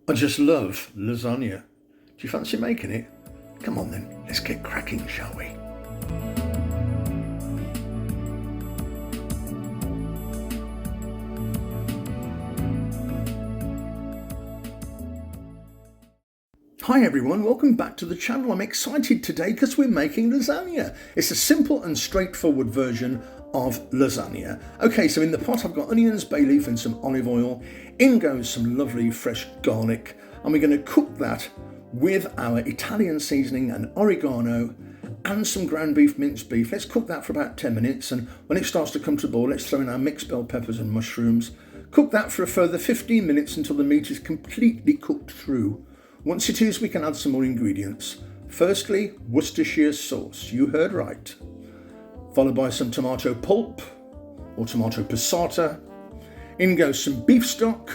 I just love lasagna. Do you fancy making it? Come on then, let's get cracking, shall we? Hi everyone, welcome back to the channel. I'm excited today because we're making lasagna. It's a simple and straightforward version of lasagna. Okay, so in the pot I've got onions, bay leaf and some olive oil. In goes some lovely fresh garlic, and we're going to cook that with our Italian seasoning and oregano and some ground beef, minced beef. Let's cook that for about 10 minutes, and when it starts to come to boil, let's throw in our mixed bell peppers and mushrooms. Cook that for a further 15 minutes until the meat is completely cooked through. Once it is, we can add some more ingredients. Firstly, Worcestershire sauce, you heard right. Followed by some tomato pulp or tomato passata. In goes some beef stock.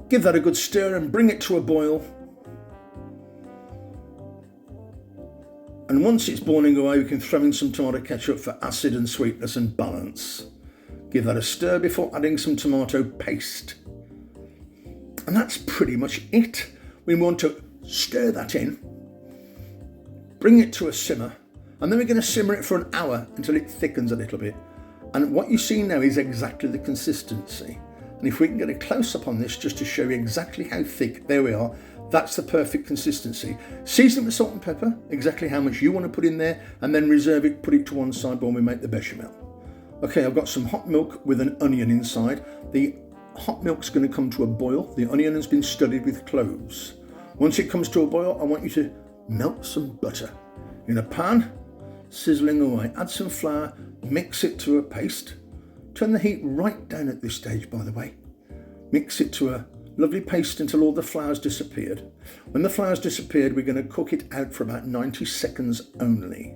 Give that a good stir and bring it to a boil. And once it's boiling away, we can throw in some tomato ketchup for acid and sweetness and balance. Give that a stir before adding some tomato paste. And that's pretty much it. We want to stir that in, bring it to a simmer, and then we're going to simmer it for an hour until it thickens a little bit. And what you see now is exactly the consistency. And if we can get a close-up on this just to show you exactly how thick, there we are, that's the perfect consistency. Season it with salt and pepper, exactly how much you want to put in there, and then reserve it, put it to one side when we make the bechamel. Okay, I've got some hot milk with an onion inside. The hot milk's going to come to a boil. The onion has been studded with cloves. Once it comes to a boil, I want you to melt some butter in a pan, sizzling away. Add some flour, mix it to a paste. Turn the heat right down at this stage, by the way. Mix it to a lovely paste until all the flour's disappeared. When the flour's disappeared, we're going to cook it out for about 90 seconds only.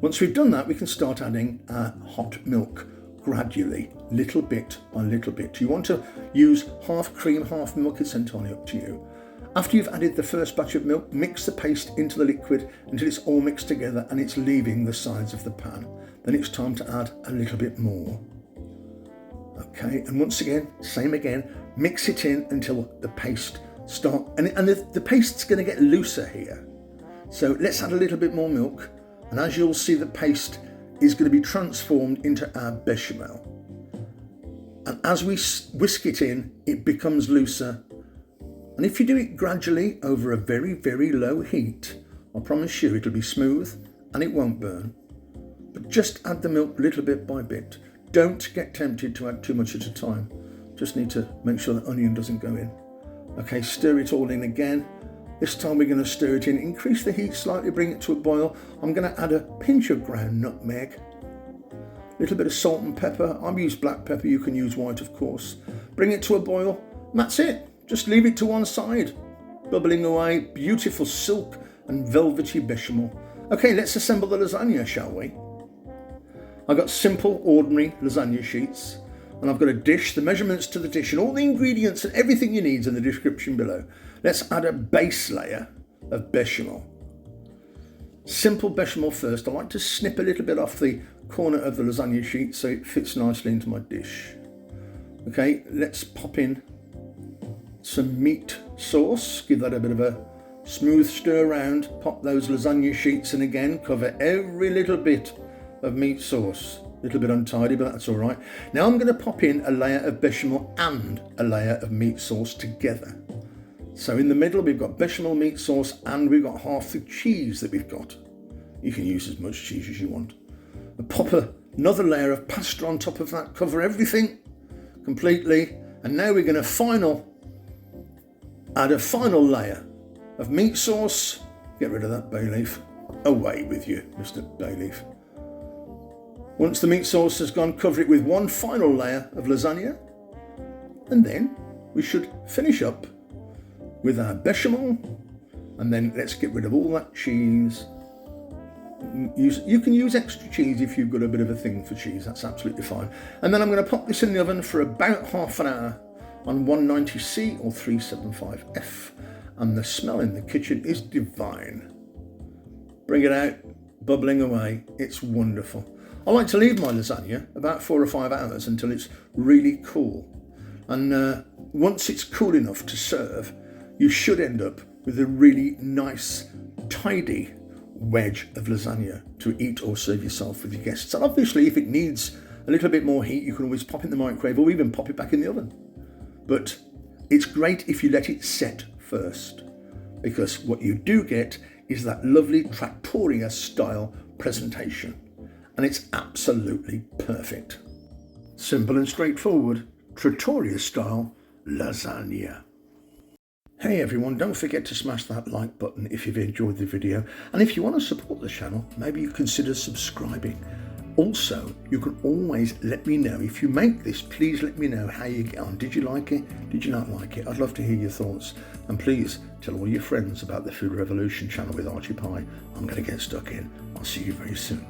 Once we've done that, we can start adding our hot milk gradually, little bit by little bit. You want to use half cream, half milk, it's entirely up to you. After you've added the first batch of milk, mix the paste into the liquid until it's all mixed together and it's leaving the sides of the pan. Then it's time to add a little bit more. Okay, and once again, same again, mix it in until the paste starts, and the paste's going to get looser here. So let's add a little bit more milk, and as you'll see, the paste is going to be transformed into our bechamel. And as we whisk it in, it becomes looser. And if you do it gradually over a very, very low heat, I promise you it'll be smooth and it won't burn. But just add the milk little bit by bit. Don't get tempted to add too much at a time. Just need to make sure the onion doesn't go in. Okay, stir it all in again. This time we're going to stir it in, increase the heat slightly, bring it to a boil. I'm going to add a pinch of ground nutmeg, a little bit of salt and pepper. I've used black pepper, you can use white of course. Bring it to a boil, and that's it. Just leave it to one side, bubbling away, beautiful silk and velvety bechamel. Okay, let's assemble the lasagna, shall we? I've got simple, ordinary lasagna sheets. And I've got a dish, the measurements to the dish and all the ingredients and everything you need in the description below. Let's add a base layer of bechamel. Simple bechamel first. I like to snip a little bit off the corner of the lasagna sheet so it fits nicely into my dish. Okay, let's pop in some meat sauce. Give that a bit of a smooth stir around. Pop those lasagna sheets in again. Cover every little bit of meat sauce. A little bit untidy, but that's all right. Now I'm going to pop in a layer of bechamel and a layer of meat sauce together. So in the middle we've got bechamel, meat sauce, and we've got half the cheese that we've got. You can use as much cheese as you want. And pop another layer of pasta on top of that, cover everything completely. And now we're going to add a final layer of meat sauce. Get rid of that bay leaf. Away with you, Mr. Bay Leaf. Once the meat sauce has gone, cover it with one final layer of lasagna, and then we should finish up with our bechamel, and then let's get rid of all that cheese. You can use extra cheese if you've got a bit of a thing for cheese, that's absolutely fine. And then I'm going to pop this in the oven for about half an hour on 190C or 375F, and the smell in the kitchen is divine. Bring it out, bubbling away, it's wonderful. I like to leave my lasagna about 4 or 5 hours until it's really cool. And once it's cool enough to serve, you should end up with a really nice, tidy wedge of lasagna to eat or serve yourself with your guests. And obviously, if it needs a little bit more heat, you can always pop it in the microwave or even pop it back in the oven. But it's great if you let it set first, because what you do get is that lovely trattoria style presentation, and it's absolutely perfect. Simple and straightforward, trattoria style lasagna. Hey everyone, don't forget to smash that like button if you've enjoyed the video, and if you want to support the channel, maybe you consider subscribing. Also, you can always let me know if you make this. Please let me know how you get on. Did you like it? Did you not like it? I'd love to hear your thoughts, and please tell all your friends about the Food Revolution channel with Archie Pie. I'm going to get stuck in. I'll see you very soon.